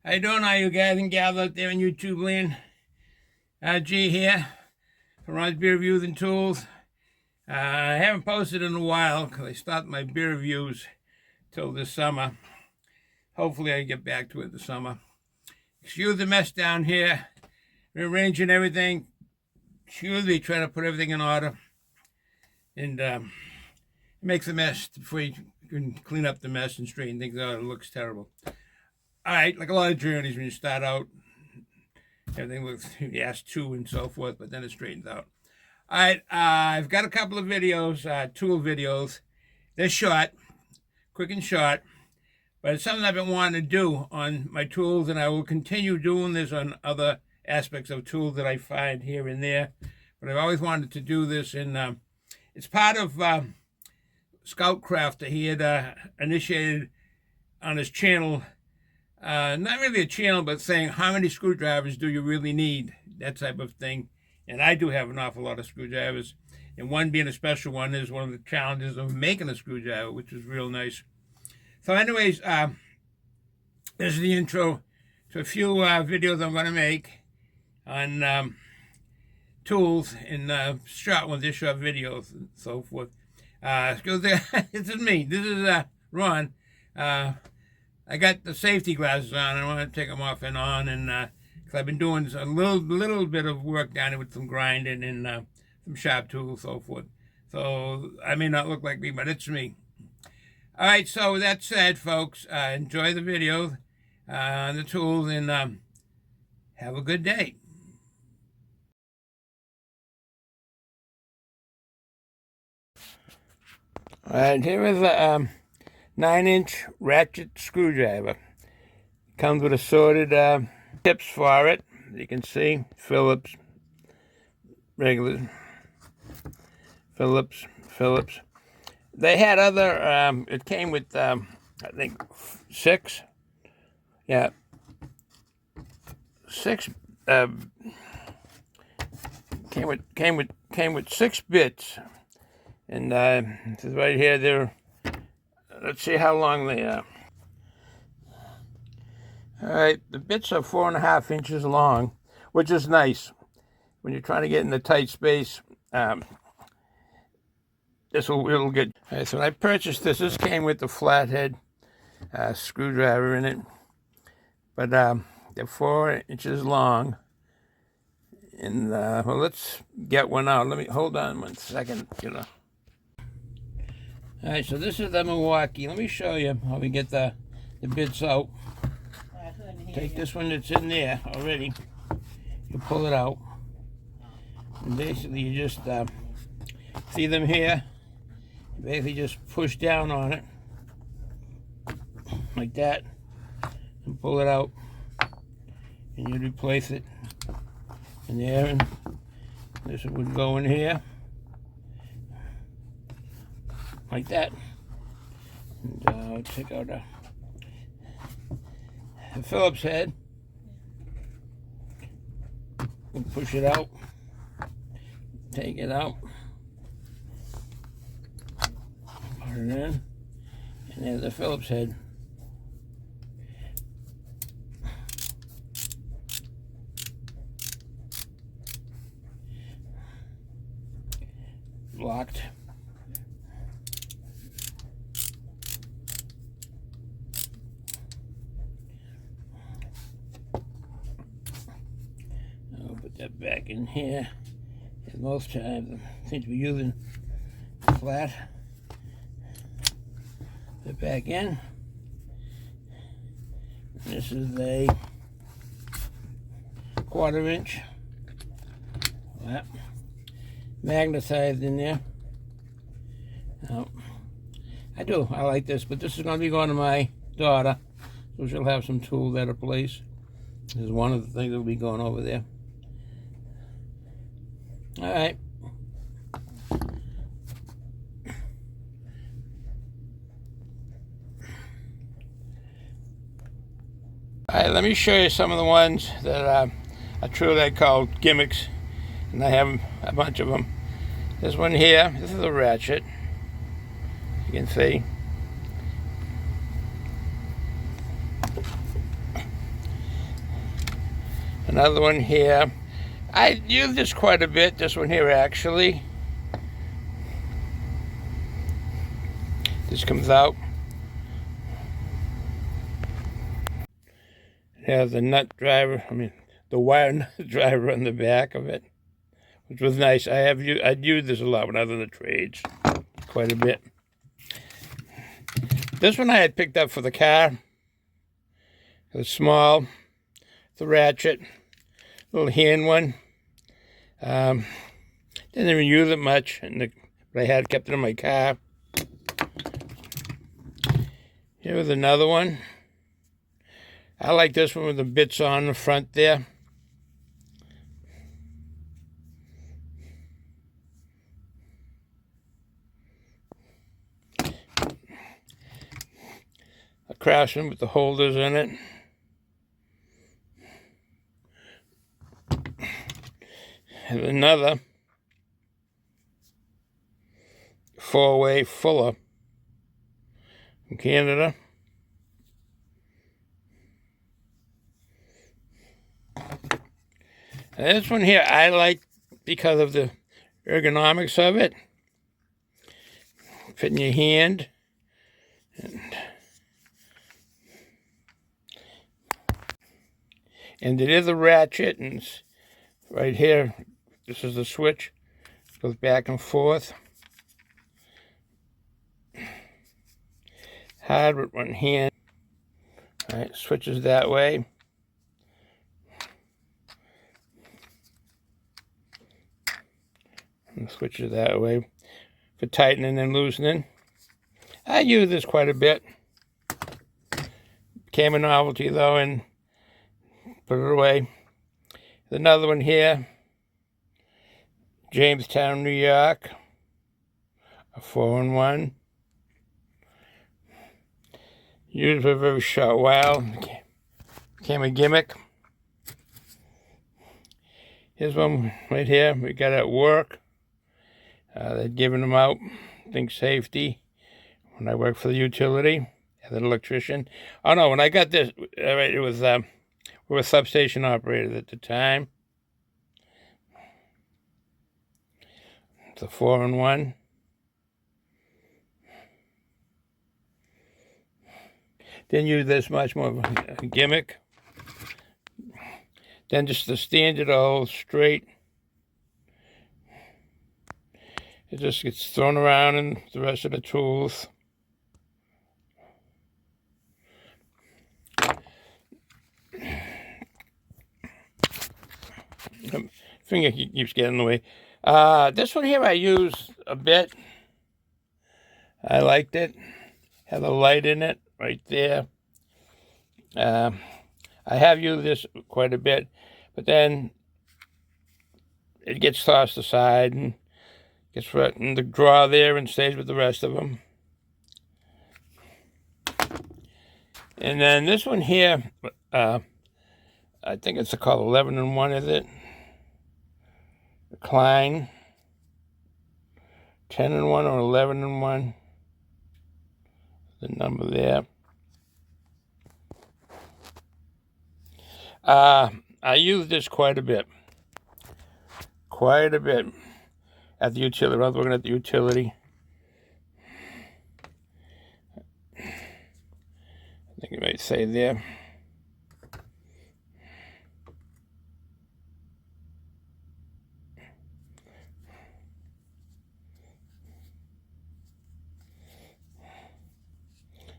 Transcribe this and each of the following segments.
How you doing, all you guys and gals out there in YouTube land? G here from Ron's Beer Reviews and Tools. I haven't posted in a while because I stopped my beer reviews till this summer. Hopefully I get back to it this summer. Excuse the mess down here. Rearranging everything. Excuse me, trying to put everything in order. And it makes a mess before you can clean up the mess and straighten things out. It looks terrible. All right, like a lot of journeys, when you start out, everything looks yes two and so forth, but then it straightens out. All right, I've got a couple of videos, tool videos. They're short, quick and short, but it's something I've been wanting to do on my tools, and I will continue doing this on other aspects of tools that I find here and there. But I've always wanted to do this, and it's part of Scoutcraft that he had initiated on his channel. Not really a channel, but saying how many screwdrivers do you really need, that type of thing. And I do have an awful lot of screwdrivers, and one being a special one is one of the challenges of making a screwdriver, which is real nice. So anyways, this is the intro to a few videos I'm going to make on tools and short ones, just short videos and so forth. Excuse me, this is me. This is Ron. I got the safety glasses on. I want to take them off and on, and because I've been doing a little bit of work down here with some grinding and some sharp tools, so forth. So I may not look like me, but it's me. All right. So with that said, folks, enjoy the video, the tools, and have a good day. All right. Here is a 9-inch ratchet screwdriver. Comes with assorted tips for it. You can see Phillips, regular Phillips. They had other. It came with I think 6. Yeah, 6. Came with 6 bits, and this is right here. They're. Let's see how long they are. All right, the bits are 4.5 inches long, which is nice. When you're trying to get in a tight space, this will get. All right, so when I purchased this came with the flathead screwdriver in it, but they're 4 inches long. And well, let's get one out. Let me hold on 1 second, All right, so this is the Milwaukee. Let me show you how we get the bits out. Take this one that's in there already. You pull it out. And basically you just see them here. You basically just push down on it. Like that. And pull it out. And you replace it in there. And this would go in here. Like that. And I'll take out a Phillips head and push it out. Take it out. Put it in. And there's the Phillips head. Locked. Put that back in here. And most times I seem to be using flat. Put it back in. This is a 1/4 inch. That magnetized in there. Now, I like this, but this is going to be going to my daughter, so she'll have some tools at her place. This is one of the things that will be going over there. All right. All right, let me show you some of the ones that are true that I call gimmicks, and I have a bunch of them. This one here, this is a ratchet. You can see. Another one here. I use this quite a bit, this one here actually. This comes out. It has the the wire nut driver on the back of it, which was nice. I'd use this a lot when I was in the trades, quite a bit. This one I had picked up for the car. It's small. It's a ratchet, little hand one. Didn't even use it much, but I had kept it in my car. Here was another one. I like this one with the bits on the front there. A craftsman with the holders in it. And another 4-way Fuller from Canada. And this one here I like because of the ergonomics of it. Fit in your hand. And it is a ratchet, and it's right here, this is the switch. It goes back and forth. Hard with one hand. All right, switches that way. And switches that way for tightening and loosening. I use this quite a bit. Became a novelty though, and put it away. There's another one here. Jamestown, New York. A 4-in-1. Used for a very short while. Became a gimmick. Here's one right here we got at work. They're giving them out. Think safety. When I worked for the utility as an electrician. Oh no, when I got this, it was we were substation operators at the time. It's a 4-in-1. Didn't use this much, more of a gimmick. Then just the standard old straight. It just gets thrown around in the rest of the tools. Finger keeps getting in the way. This one here I use a bit. I liked it. Had a light in it right there. I have used this quite a bit, but then it gets tossed aside and gets put in the drawer there and stays with the rest of them. And then this one here, I think it's called 11-in-1, is it? Klein. 10-in-1 or 11-in-1. The number there. I use this quite a bit. Quite a bit. At the utility. I was working at the utility. I think you might say there.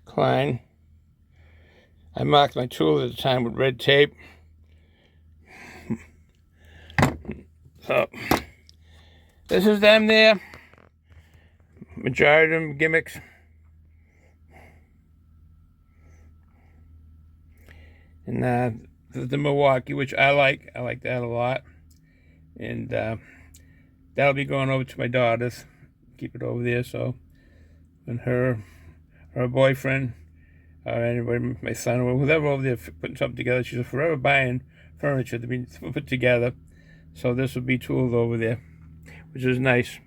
Klein. I marked my tools at the time with red tape. So, this is them there. Majority of them gimmicks. And the Milwaukee, which I like. I like that a lot. And that'll be going over to my daughters. Keep it over there, so when her boyfriend or anybody, my son or whoever over there putting something together, she's forever buying furniture to be put together. So this will be tools over there, which is nice.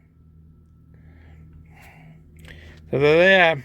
So they're there.